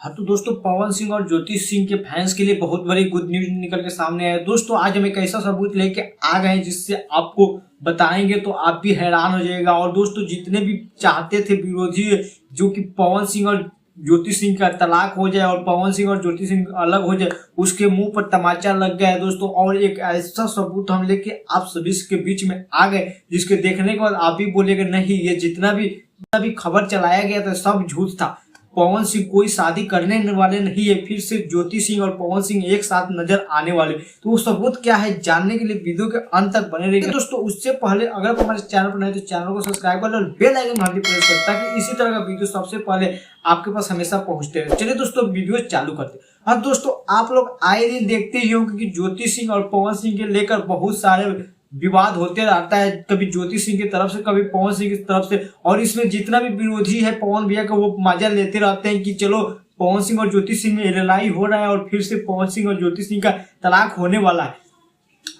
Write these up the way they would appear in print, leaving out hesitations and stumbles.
हाँ तो दोस्तों, पवन सिंह और ज्योति सिंह के फैंस के लिए बहुत बड़ी गुड न्यूज निकल के सामने आया। दोस्तों आज हम एक ऐसा सबूत लेके आ गए हैं जिससे आपको बताएंगे तो आप भी हैरान हो जाएगा। और दोस्तों जितने भी चाहते थे विरोधी जो कि पवन सिंह और ज्योति सिंह का तलाक हो जाए और पवन सिंह और ज्योति सिंह अलग हो जाए, उसके मुंह पर तमाचा लग गया है दोस्तों। और एक ऐसा सबूत हम लेके आप सभी के बीच में आ गए जिसके देखने के बाद आप भी बोलेंगे नहीं, ये जितना भी खबर चलाया गया था सब झूठ था। पवन सिंह कोई शादी करने वाले नहीं है, फिर से ज्योति सिंह और पवन सिंह एक साथ नजर आने वाले। तो वो सबूत क्या है जानने के लिए वीडियो के अंत तक बने रहिए दोस्तों। उससे पहले अगर आप हमारे चैनल पर नए तो चैनल को सब्सक्राइब कर लो और बेल आइकन घंटी प्रेस करें ताकि इसी तरह का वीडियो सबसे पहले आपके पास हमेशा पहुंचते रहे। चलिए दोस्तों वीडियो चालू करते हैं। अब दोस्तों आप लोग आए दिन देखते ही होंगे कि ज्योति सिंह और पवन सिंह के लेकर बहुत सारे विवाद होते रहता है, कभी ज्योति सिंह की तरफ से कभी पवन सिंह की तरफ से। और इसमें जितना भी विरोधी है पवन भैया का वो मजा लेते रहते हैं कि चलो पवन सिंह और ज्योति सिंह में लड़ाई हो रहा है और फिर से पवन सिंह और ज्योति सिंह का तलाक होने वाला है।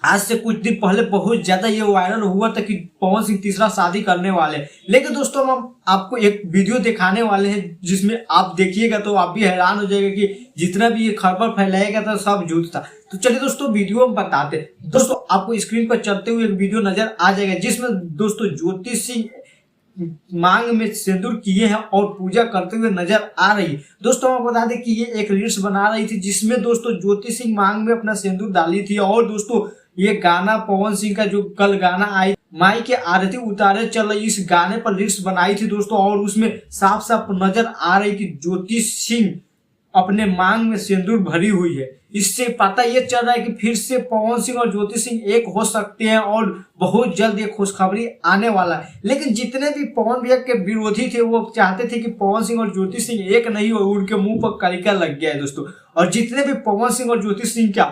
आज से कुछ दिन पहले बहुत ज्यादा ये वायरल हुआ था कि पवन सिंह तीसरा शादी करने वाले हैं। लेकिन दोस्तों हम आपको एक वीडियो दिखाने वाले हैं जिसमें आप देखिएगा तो आप भी हैरान हो जाएगा कि जितना भी ये खबर फैलाया गया था सब झूठ था। तो चलिए दोस्तों वीडियो हम बताते हैं। दोस्तों आपको स्क्रीन पर चलते हुए एक वीडियो नजर आ जाएगा जिसमें दोस्तों ज्योति सिंह मांग में सिंदूर किए हैं और पूजा करते हुए नजर आ रही है। दोस्तों हम बता दें कि ये एक रील्स बना रही थी जिसमें दोस्तों ज्योति सिंह मांग में अपना सिंदूर डाली थी। और दोस्तों ये गाना पवन सिंह का जो कल गाना आई माई के आरती उतारे चल रही, इस गाने पर रील्स बनाई थी दोस्तों। और उसमें साफ साफ नजर आ रही कि ज्योति सिंह अपने मांग में सिंदूर भरी हुई है। इससे पता ये चल रहा है कि फिर से पवन सिंह और ज्योति सिंह एक हो सकते हैं और बहुत जल्द ये खुशखबरी आने वाला है। लेकिन जितने भी पवन भैया के विरोधी थे वो चाहते थे कि पवन सिंह और ज्योति सिंह एक नहीं हो, उनके मुंह पर कलिका लग गया है दोस्तों। और जितने भी पवन सिंह और ज्योति सिंह का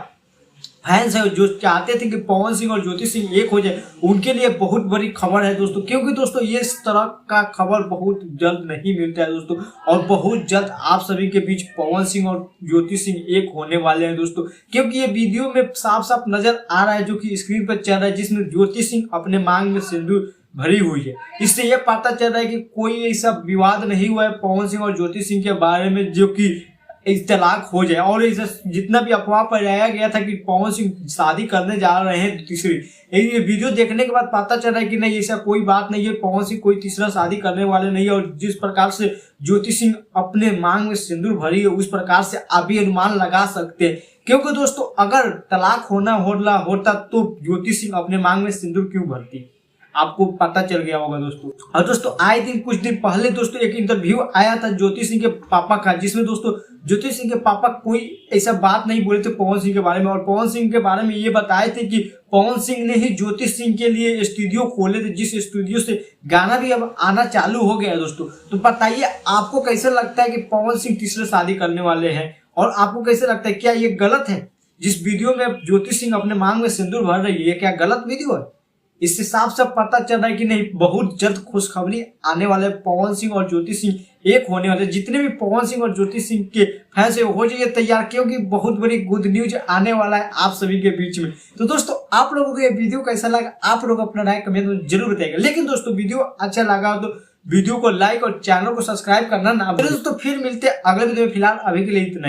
फैंस है जो चाहते थे कि पवन सिंह और ज्योति सिंह एक हो जाए, उनके लिए बहुत बड़ी खबर है दोस्तों। क्योंकि दोस्तों ये इस तरह का खबर बहुत जल्द नहीं मिलता है दोस्तों। और बहुत जल्द आप सभी के बीच पवन सिंह और ज्योति सिंह एक होने वाले हैं दोस्तों। क्योंकि ये वीडियो में साफ साफ नजर आ रहा है जो कि स्क्रीन पर चल रहा है जिसमें ज्योति सिंह अपने मांग में सिंदूर भरी हुई है। इससे यह पता चल रहा है कि कोई ऐसा विवाद नहीं हुआ है पवन सिंह और ज्योति सिंह के बारे में जो कि इस तलाक हो जाए। और इसे जितना भी अफवाह फैलाया गया था कि पवन सिंह शादी करने जा रहे हैं तीसरी, ये वीडियो देखने के बाद पता चल रहा है कि नहीं ऐसा कोई बात नहीं है, पवन सिंह कोई तीसरा शादी करने वाले नहीं है। और जिस प्रकार से ज्योति सिंह अपने मांग में सिंदूर भरी है उस प्रकार से आप भी अनुमान लगा सकते हैं। क्योंकि दोस्तों अगर तलाक होता तो ज्योति सिंह अपने मांग में सिंदूर क्यों भरती, आपको पता चल गया होगा दोस्तों। और दोस्तों आए दिन कुछ दिन पहले दोस्तों एक इंटरव्यू आया था ज्योति सिंह के पापा का जिसमें दोस्तों ज्योति सिंह के पापा कोई ऐसा बात नहीं बोले थे पवन सिंह के बारे में। और पवन सिंह के बारे में ये बताए थे कि पवन सिंह ने ही ज्योति सिंह के लिए स्टूडियो खोले थे जिस स्टूडियो से गाना भी अब आना चालू हो गया है दोस्तों। तो बताइए आपको कैसे लगता है कि पवन सिंह तीसरे शादी करने वाले हैं और आपको कैसे लगता है क्या ये गलत है? जिस वीडियो में ज्योति सिंह अपने मांग में सिंदूर भर रही है क्या गलत वीडियो है? इससे साफ साफ पता चल रहा है कि नहीं बहुत जल्द खुशखबरी आने वाले, पवन सिंह और ज्योति सिंह एक होने वाले। जितने भी पवन सिंह और ज्योति सिंह के फैंस है हो जाइए तैयार क्योंकि बहुत बड़ी गुड न्यूज आने वाला है आप सभी के बीच में। तो दोस्तों आप लोगों को ये वीडियो कैसा लगा आप लोग अपना राय कमेंट में जरूर बताइएगा। लेकिन दोस्तों वीडियो अच्छा लगा तो वीडियो को लाइक और चैनल को सब्सक्राइब करना ना भूलें दोस्तों। फिर मिलते हैं अगले वीडियो में, फिलहाल अभी के लिए इतना ही।